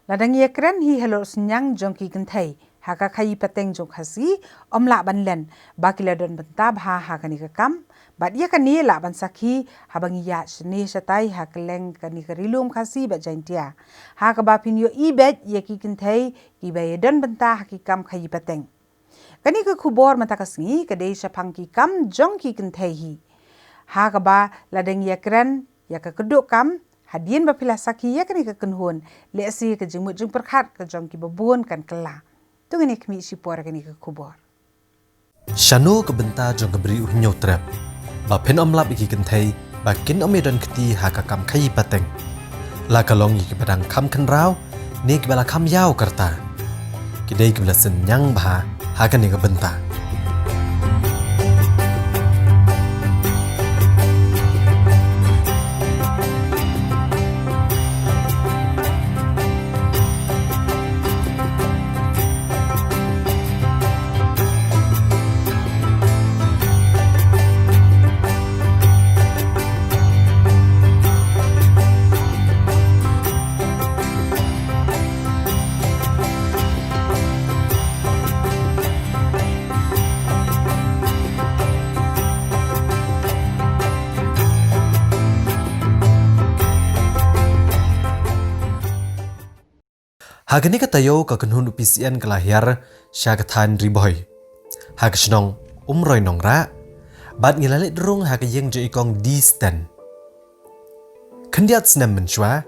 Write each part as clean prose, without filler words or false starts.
Ladang ia keren hi hello senyang jongki kentai. Haka kayi peteng jong khasi omla ban len baki ladon benta bha hakani kam bat ia kani la ban sakhi habang ya seni satai hakeleng kani kerilum khasi ba jaintia haka ba pinyo ibet ia ki kentai ki bayedon benta hakikam kayi peteng kani ke kubor mata kasngi kedai sapang ki kam jongki kentai hi haka ba ladang ia keren ya ke keduk kam hadien ba pila sakhi ya kani ke kenhun le si ke jengmut jeng perkhat ke jongki babun kan kela tungani kami sipor kani ke kubor. Shanu ke benta jong ke beri uhnyo trap. Ba pen omlap iki kentai ba kin omedon keti haka kam kai pateng. La kalong iki badang kam kan rau ne ke bala kam yau kerta. Kidai ke bala senyang bah haka ni ke benta. Hagani katayo ka kenhun upisian kelahir syakatan riboy. Hagsnong umroy nongra bat ngilalit derung hagayeng jo ikong disten. Kendiat senam menchua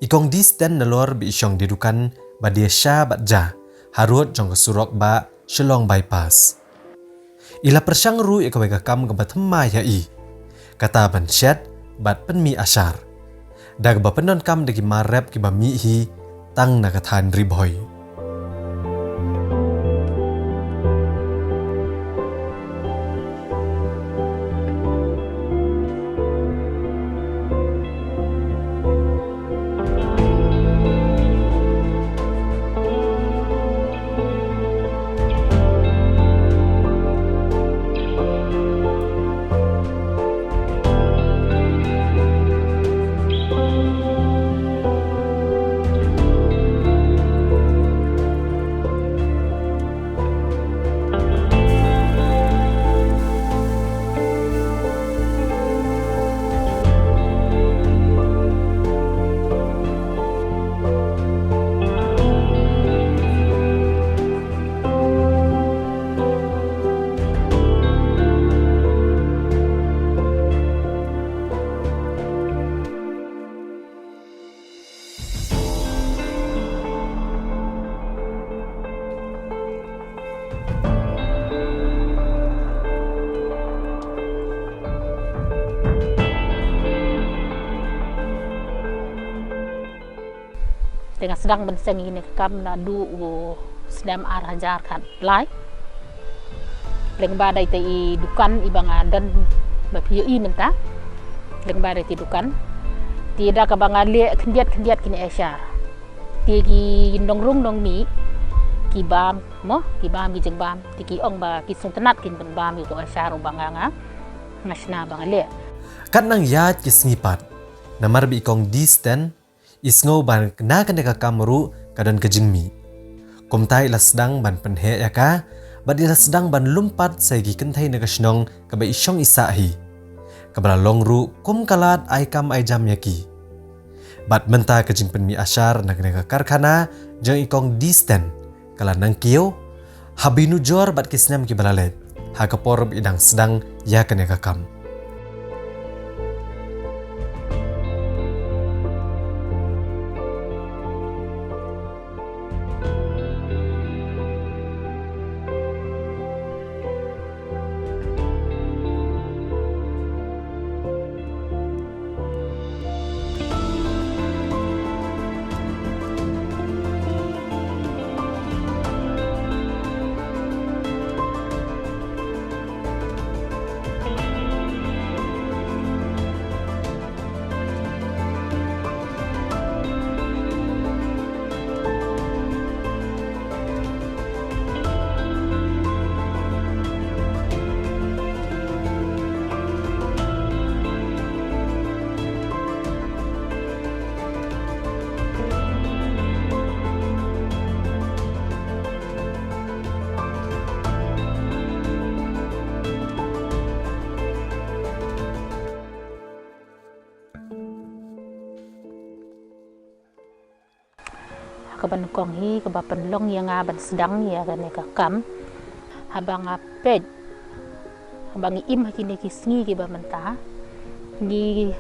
ikong disten nalor bi isyong didukan badia sya bat ja harut jong kesurok ba shelong bypass. Ila persyang ru ikawai kam ke batemma yai kata ban syat bat penmi asyar. Dag ba penon kam degi marep ki ba mi hi tang nakatan riboy. Tengah sedang menseng ini kam na du sedam hajar kan lai leng badai te i dukan ibang dan bapi i menta leng badai te dukan tidak ka bang le kendiat kini asyar ti nong rung nong mi ki bam ki jeng bam ti ki ong ba ki sung tenat kin bam itu asyar banganga ngasna bang le Kat nang yat kisngipat namar bi ikong disten isngau ban kena ka kamru kadan kejingmi. Kumtai ila sedang ban penhe yaka, bat ila sedang ban lumpat saigi kentai nagasnong kaba isyong isahi. Kabala longru kum kalat ay kam ay jam yaki. Bat menta kejing penmi asyar nagnaga karkana jang ikong disten kala nang kiyo habinu jor bat kisnam ki balalet. Hakapor idang sedang ya kenega kam. kaban kong hi kaban long yang aban sedang ya kan ka kam habang apet habang im kini kisngi ki ba mentah ni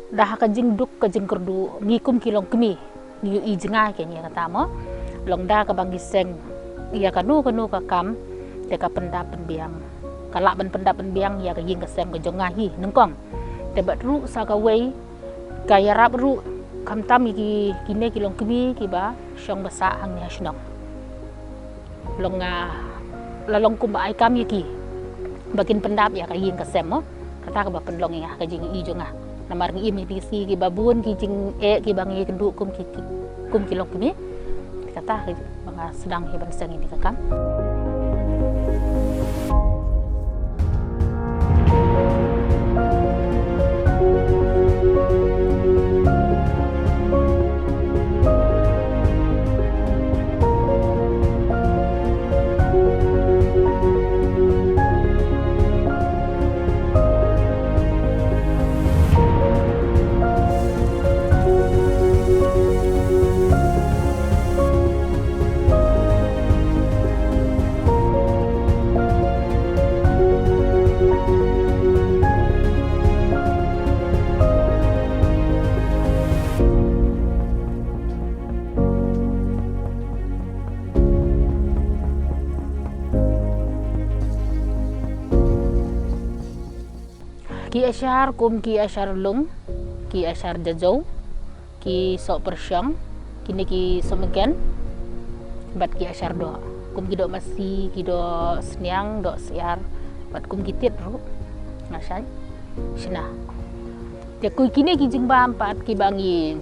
dah ka jing duk ka jing kerdu ngikum kilong kemi ni i jenga ke ni kata mo long da ka bang giseng ya kanu ka kam te ka pendap biang kalak ban pendap biang ya ka ying ka sem ka jonga hi nengkong te bat ru sa ka wei ka yarap ru kam tam ki kine kilong kemi ki ba syong basa hang ni hasnok long lalong kum ba ai kam ki bakin pendap ya ka ying ka sem mo kata ka ba penlong ya ka jing i jonga namar ngi mi pisi ki babun ki jing ki bangi kendu kum kilong kemi kata banga sedang heban seng ini kakam ki asyar kum ki asyar lung ki asyar jajau ki sok persyang kini ki somegen bat ki asyar do kum ki do masi ki do sniang do siar bat kum ki tit ru ngasai sina te ku kini ki jingba empat ki bangi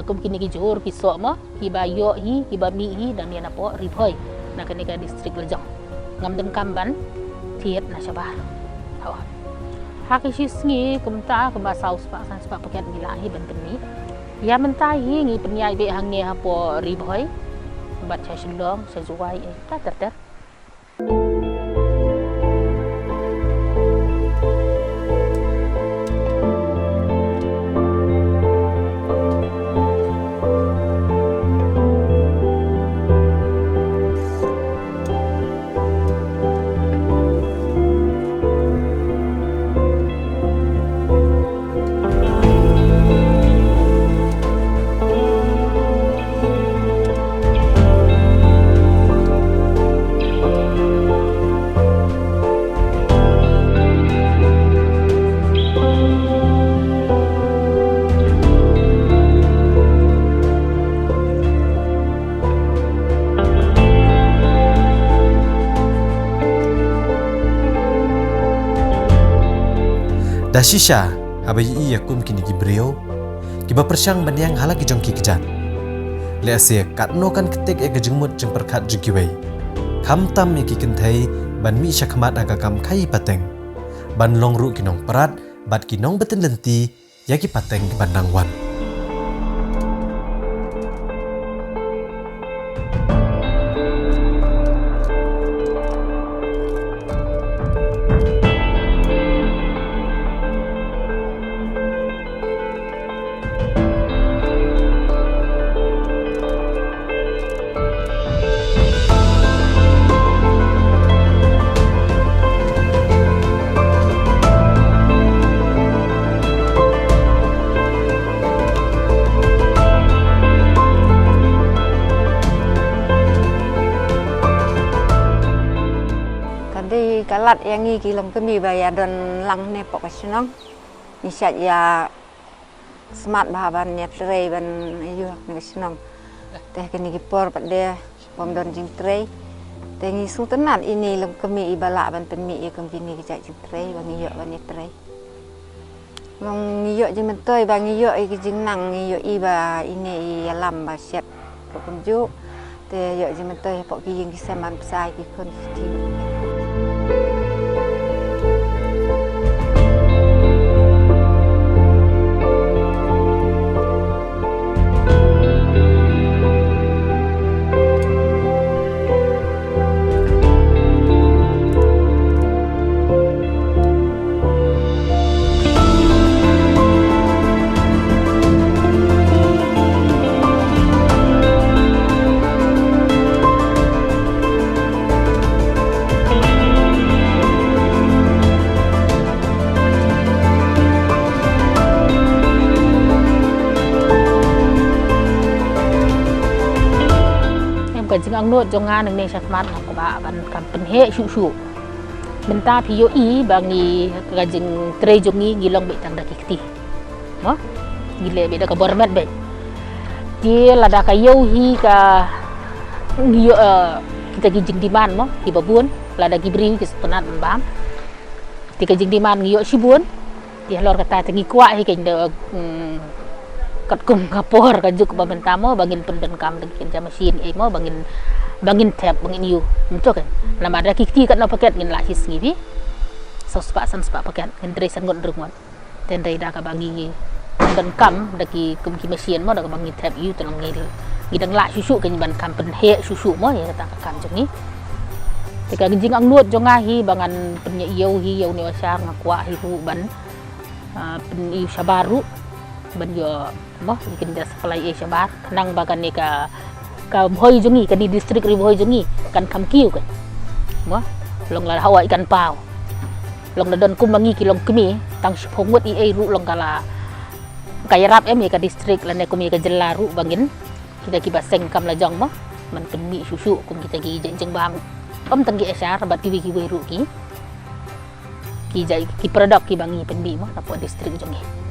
kum kini ki johor ki sok mo ki bayo hi ki bami hi dan ni napo ribhoi na kini ka distrik Lejong ngam dem kamban tiet na sabar haki sisngi kumta kumba saus pak san sepak paket bilahi ben keni ya mentai ngi penyai be hang ni hapo ribhoi bat chai sendong sesuai ta ter Dashisha habai iya kum kini gibreo kiba persyang banyang hala ki jongki kejat le asia katno kan ketik e gejengmut jeng perkat jigiwei kam tam ki kentai ban mi syakmat aga kam kai pateng ban long ru kinong perat bat kinong beten lenti ya ki pateng ki bandang wan kalat yang ngi kilong kemi baya don lang ne pok senong nisat ya smart bahaban ne trei ban ayu ne senong teh kini gipor pada pom don jing trei teh ngi sultanan ini long kemi ibala ban penmi ya kem kini kecak jing trei ban iyo ban trei long iyo jing mentoy ban iyo i jing nang iyo iba ini alam ba siap pokemju teh iyo jing mentoy pok ki jing kisaman pesai ki kon ka jing ang not jonga nang ne shatmat ngam ko ba ban kam pen he shu benta pio i bangi ka jing tre jongi gilong be tang dakikti mo gile be da ka bormet be dia lada ka yo hi ka ngiyo kita gijing diman mo hi babun lada gibri ki setonat bam ti ka jing diman ngiyo sibun dia lor kata tangi kwa hi ken de kat kum kapor ka juk ba benta mo bangin pen kam de ken jam mesin e mo bangin tap bangin yu mento kan nama ada kikti kat no paket ngin la his ngibi so spa paket ngin tre san gon drumon ten dai da ka bangi ban kam daki kum ki mesin mo da ka bangi tap yu tang ngil gidang la susu ken ban kam pen he susu mo ya kata kam jongi tika ginjing ang nuot jonga hi bangan penya iyo hi yo ne wasar ngakwa hi hu ban pen i sabaru ban yo mo bikin das pelai e sabar nang bagan ni ka bhoi jongi ka di district ri bhoi jongi kan kam kiu kan mo long la hawai kan pau long la don kum bangi ki long kemi tang phongot i e ru long kala kayarap em ka district la ne kumi ka jelaru bangin kita ki baseng kam la jong mo man pen mi susu kum kita gi jeng bam om tanggi asar bat ki wi ru ki jai ki produk ki bangi pen bi mo na po district jongi